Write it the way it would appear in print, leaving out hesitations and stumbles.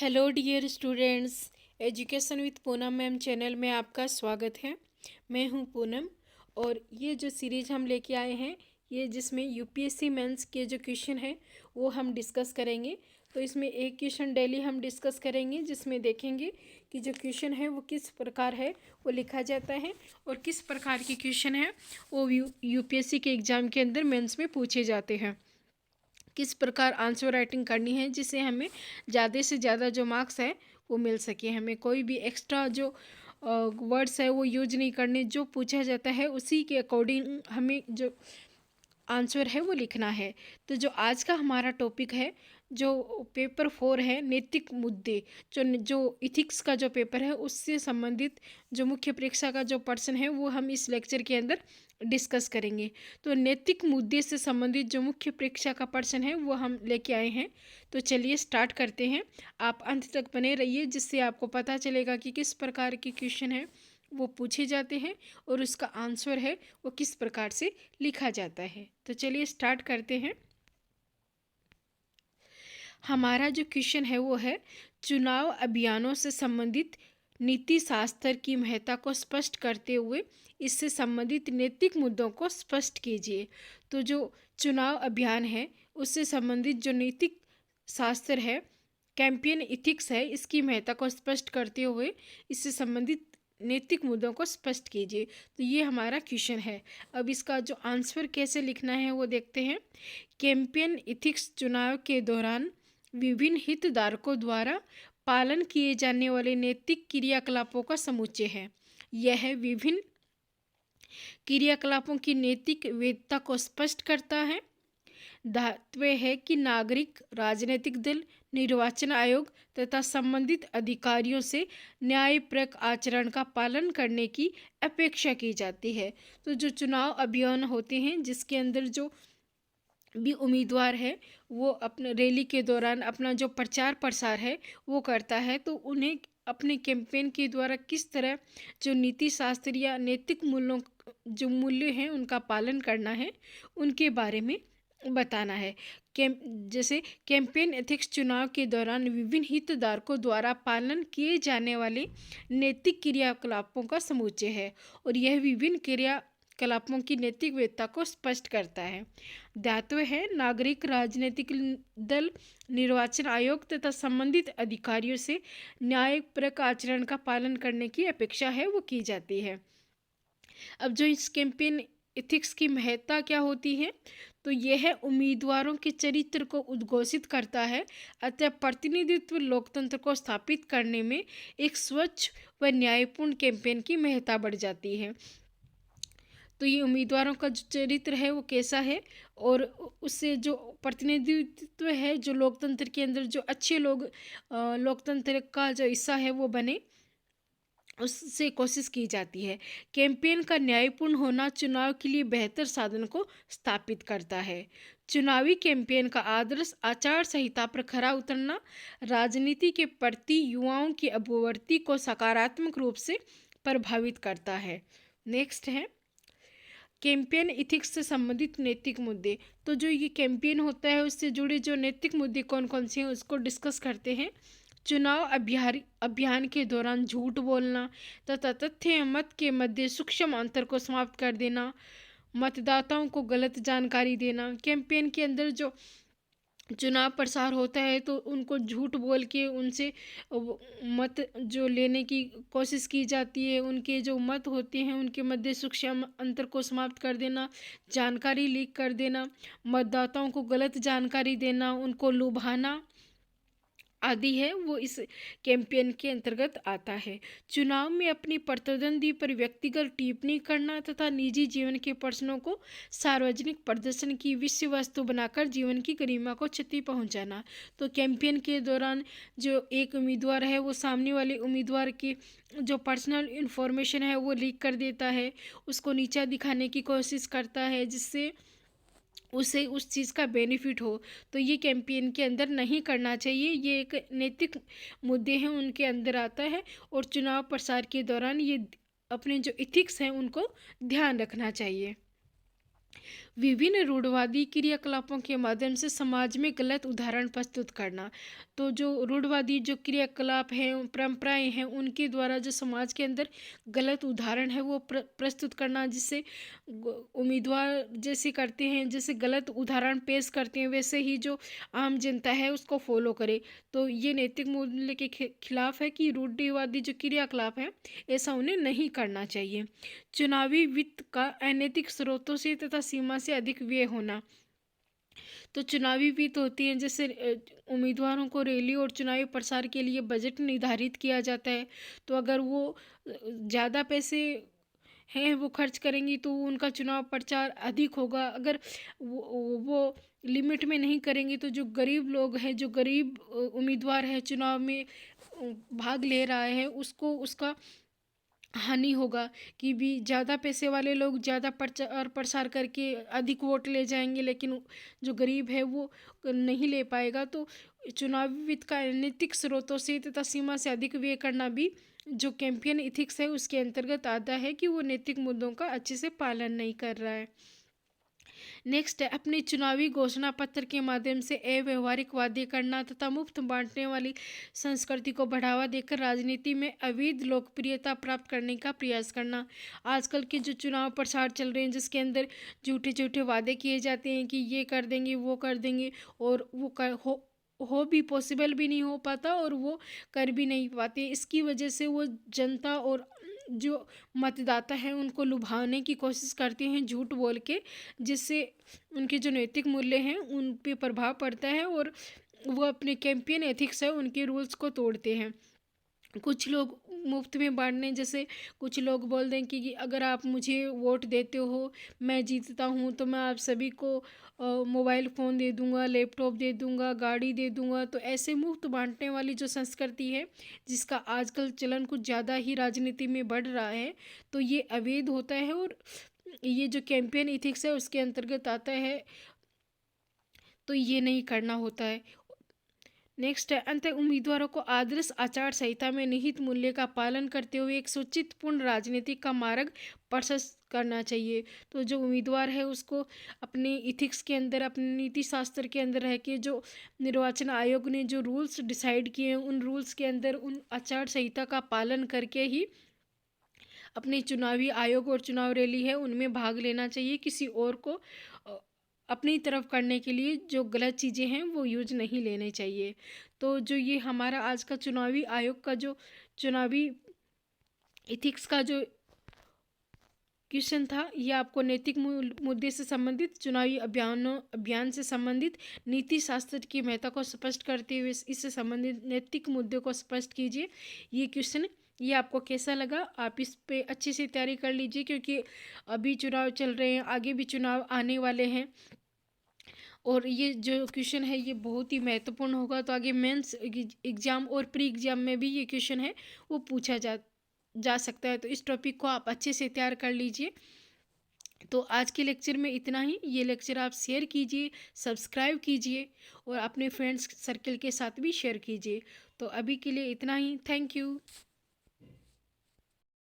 Hello dear students, education with Poonam ma'am channel में आपका स्वागत है। मैं हूं पूनम और ये जो सीरीज हम लेके आए हैं ये जिसमें यूपीएससी मेंस के जो क्वेश्चन है वो हम डिस्कस करेंगे। तो इसमें एक क्वेश्चन डेली हम डिस्कस करेंगे जिसमें देखेंगे कि जो क्वेश्चन है वो किस प्रकार है वो लिखा जाता है और किस प्रकार के क्वेश्चन है वो यूपीएससी के एग्ज़ाम के अंदर मेंस में पूछे जाते हैं। किस प्रकार आंसर राइटिंग करनी है जिससे हमें ज़्यादा से ज़्यादा जो मार्क्स है वो मिल सके। हमें कोई भी एक्स्ट्रा जो वर्ड्स है वो यूज नहीं करने, जो पूछा जाता है उसी के अकॉर्डिंग हमें जो आंसर है वो लिखना है। तो जो आज का हमारा टॉपिक है, जो पेपर 4 है नैतिक मुद्दे, जो इथिक्स का जो पेपर है उससे संबंधित जो मुख्य परीक्षा का जो पर्सन है वो हम इस लेक्चर के अंदर डिस्कस करेंगे। तो नैतिक मुद्दे से संबंधित जो मुख्य परीक्षा का पर्सन है वो हम लेके आए हैं। तो चलिए स्टार्ट करते हैं। आप अंत तक बने रहिए जिससे आपको पता चलेगा कि किस प्रकार के क्वेश्चन है वो पूछे जाते हैं और उसका आंसर है वो किस प्रकार से लिखा जाता है। तो चलिए स्टार्ट करते हैं। हमारा जो क्वेश्चन है वो है, चुनाव अभियानों से संबंधित नीति शास्त्र की महत्ता को स्पष्ट करते हुए इससे संबंधित नैतिक मुद्दों को स्पष्ट कीजिए। तो जो चुनाव अभियान है उससे संबंधित जो नैतिक शास्त्र है, कैंपेन इथिक्स है, इसकी महत्ता को स्पष्ट करते हुए इससे संबंधित नैतिक मुद्दों को स्पष्ट कीजिए। तो ये हमारा क्वेश्चन है। अब इसका जो आंसर कैसे लिखना है वो देखते हैं। कैंपेन इथिक्स चुनाव के दौरान विभिन्न हितधारकों द्वारा पालन किए जाने वाले नैतिक क्रियाकलापों का समुच्चय है। यह विभिन्न क्रियाकलापों की नैतिक वैधता को स्पष्ट करता है। दायित्व है कि नागरिक, राजनीतिक दल, निर्वाचन आयोग तथा संबंधित अधिकारियों से न्यायप्रद आचरण का पालन करने की अपेक्षा की जाती है। तो जो चुनाव अभियान होते हैं जिसके अंदर जो भी उम्मीदवार है वो अपने रैली के दौरान अपना जो प्रचार प्रसार है वो करता है, तो उन्हें अपने कैंपेन के द्वारा किस तरह जो नीति शास्त्र या नैतिक मूल्यों जो मूल्य हैं उनका पालन करना है उनके बारे में बताना है। जैसे कैंपेन एथिक्स चुनाव के दौरान विभिन्न हितधारकों द्वारा पालन किए जाने वाले नैतिक क्रियाकलापों का समुच्चय है और यह विभिन्न क्रियाकलापों की नैतिक वैधता को स्पष्ट करता है। दायित्व है नागरिक, राजनीतिक दल, निर्वाचन आयोग तथा संबंधित अधिकारियों से न्यायप्रद आचरण का पालन करने की अपेक्षा है वो की जाती है। अब जो इस कैंपेन एथिक्स की महत्ता क्या होती है, तो यह उम्मीदवारों के चरित्र को उद्घोषित करता है, अतः प्रतिनिधित्व लोकतंत्र को स्थापित करने में एक स्वच्छ व न्यायपूर्ण कैंपेन की महत्ता बढ़ जाती है। तो ये उम्मीदवारों का जो चरित्र है वो कैसा है और उससे जो प्रतिनिधित्व है, जो लोकतंत्र के अंदर जो अच्छे लोग लोकतंत्र का जो हिस्सा है वो बने, उससे कोशिश की जाती है। कैंपेन का न्यायपूर्ण होना चुनाव के लिए बेहतर साधन को स्थापित करता है। चुनावी कैंपेन का आदर्श आचार संहिता पर खरा उतरना राजनीति के प्रति युवाओं की अभिवृत्ति को सकारात्मक रूप से प्रभावित करता है। नेक्स्ट है कैंपेन इथिक्स से संबंधित नैतिक मुद्दे। तो जो ये कैंपेन होता है उससे जुड़े जो नैतिक मुद्दे कौन कौन से हैं उसको डिस्कस करते हैं। चुनाव अभियान के दौरान झूठ बोलना तथा तथ्य एवं मत के मध्य सूक्ष्म अंतर को समाप्त कर देना, मतदाताओं को गलत जानकारी देना। कैंपेन के अंदर जो चुनाव प्रसार होता है तो उनको झूठ बोल के उनसे मत जो लेने की कोशिश की जाती है, उनके जो मत होते हैं उनके मध्य सूक्ष्म अंतर को समाप्त कर देना, जानकारी लीक कर देना, मतदाताओं को गलत जानकारी देना, उनको लुभाना आदि है वो इस कैंपेन के अंतर्गत आता है। चुनाव में अपनी प्रतिद्वंदी पर व्यक्तिगत टिप्पणी करना तथा निजी जीवन के प्रश्नों को सार्वजनिक प्रदर्शन की विषय वस्तु बनाकर जीवन की गरिमा को क्षति पहुंचाना। तो कैंपेन के दौरान जो एक उम्मीदवार है वो सामने वाले उम्मीदवार की जो पर्सनल इन्फॉर्मेशन है वो लीक कर देता है, उसको नीचा दिखाने की कोशिश करता है जिससे उसे उस चीज़ का बेनिफिट हो। तो ये कैंपेन के अंदर नहीं करना चाहिए। ये एक नैतिक मुद्दे हैं उनके अंदर आता है और चुनाव प्रसार के दौरान ये अपने जो इथिक्स हैं उनको ध्यान रखना चाहिए। विभिन्न रूढ़वादी क्रियाकलापों के माध्यम से समाज में गलत उदाहरण प्रस्तुत करना। तो जो रूढ़वादी जो क्रियाकलाप हैं, परंपराएं हैं, उनके द्वारा जो समाज के अंदर गलत उदाहरण है वो प्रस्तुत करना, जिससे उम्मीदवार जैसे करते हैं, जैसे गलत उदाहरण पेश करते हैं, वैसे ही जो आम जनता है उसको फॉलो करे। तो ये नैतिक मूल्य के खिलाफ है कि रूढ़िवादी जो क्रियाकलाप है ऐसा उन्हें नहीं करना चाहिए। चुनावी वित्त का अनैतिक स्रोतों से तथा सीमा से अधिक व्यय होना। तो चुनावी वित्त होती हैं, जैसे उम्मीदवारों को रैली और चुनावी प्रसार के लिए बजट निर्धारित किया जाता है। तो अगर वो ज़्यादा पैसे हैं वो खर्च करेंगी तो उनका चुनाव प्रचार अधिक होगा। अगर वो लिमिट में नहीं करेंगी तो जो गरीब लोग हैं, जो गरीब उम्मीदवार है चुनाव में भाग ले रहा है, उसको उसका हानि होगा। कि भी ज़्यादा पैसे वाले लोग ज़्यादा प्रचार प्रसार करके अधिक वोट ले जाएंगे, लेकिन जो गरीब है वो नहीं ले पाएगा। तो चुनावी वित्त का अनैतिक स्रोतों से तथा सीमा से अधिक व्यय करना भी जो कैंपेन इथिक्स है उसके अंतर्गत आता है, कि वो नैतिक मुद्दों का अच्छे से पालन नहीं कर रहा है। नेक्स्ट है, अपने चुनावी घोषणा पत्र के माध्यम से अव्यवहारिक वादे करना तथा मुफ्त बांटने वाली संस्कृति को बढ़ावा देकर राजनीति में अवैध लोकप्रियता प्राप्त करने का प्रयास करना। आजकल के जो चुनाव प्रसार चल रहे हैं जिसके अंदर झूठे झूठे वादे किए जाते हैं कि ये कर देंगे वो कर देंगे, और वो हो भी पॉसिबल भी नहीं हो पाता और वो कर भी नहीं पाते। इसकी वजह से वो जनता और जो मतदाता हैं उनको लुभाने की कोशिश करते हैं झूठ बोल के, जिससे उनके जो नैतिक मूल्य हैं उन पे प्रभाव पड़ता है और वो अपने कैंपेन एथिक्स है उनके रूल्स को तोड़ते हैं। कुछ लोग मुफ्त में बांटने, जैसे कुछ लोग बोल दें कि अगर आप मुझे वोट देते हो, मैं जीतता हूँ तो मैं आप सभी को मोबाइल फ़ोन दे दूँगा, लैपटॉप दे दूँगा, गाड़ी दे दूँगा। तो ऐसे मुफ्त बांटने वाली जो संस्कृति है जिसका आजकल चलन कुछ ज़्यादा ही राजनीति में बढ़ रहा है, तो ये अवैध होता है और ये जो कैंपेन इथिक्स है उसके अंतर्गत आता है। तो ये नहीं करना होता है। नेक्स्ट है, अंत उम्मीदवारों को आदर्श आचार संहिता में निहित मूल्य का पालन करते हुए एक सुचितपूर्ण राजनीति का मार्ग प्रशस्त करना चाहिए। तो जो उम्मीदवार है उसको अपने इथिक्स के अंदर, अपने नीति शास्त्र के अंदर रह के जो निर्वाचन आयोग ने जो रूल्स डिसाइड किए हैं उन रूल्स के अंदर, उन आचार संहिता का पालन करके ही अपने चुनावी आयोग और चुनाव रैली है उनमें भाग लेना चाहिए। किसी और को अपनी तरफ करने के लिए जो गलत चीज़ें हैं वो यूज नहीं लेने चाहिए। तो जो ये हमारा आज का चुनावी आयोग का जो चुनावी इथिक्स का जो क्वेश्चन था, ये आपको नैतिक मुद्दे से संबंधित, चुनावी अभियान से संबंधित नीति शास्त्र की महत्ता को स्पष्ट करते हुए इससे संबंधित नैतिक मुद्दे को स्पष्ट कीजिए। ये क्वेश्चन ये आपको कैसा लगा, आप इस पे अच्छे से तैयारी कर लीजिए, क्योंकि अभी चुनाव चल रहे हैं, आगे भी चुनाव आने वाले हैं और ये जो क्वेश्चन है ये बहुत ही महत्वपूर्ण होगा। तो आगे मेंस एग्ज़ाम और प्री एग्ज़ाम में भी ये क्वेश्चन है वो पूछा जा सकता है। तो इस टॉपिक को आप अच्छे से तैयार कर लीजिए। तो आज के लेक्चर में इतना ही। ये लेक्चर आप शेयर कीजिए, सब्सक्राइब कीजिए और अपने फ्रेंड्स सर्कल के साथ भी शेयर कीजिए। तो अभी के लिए इतना ही। Thank you.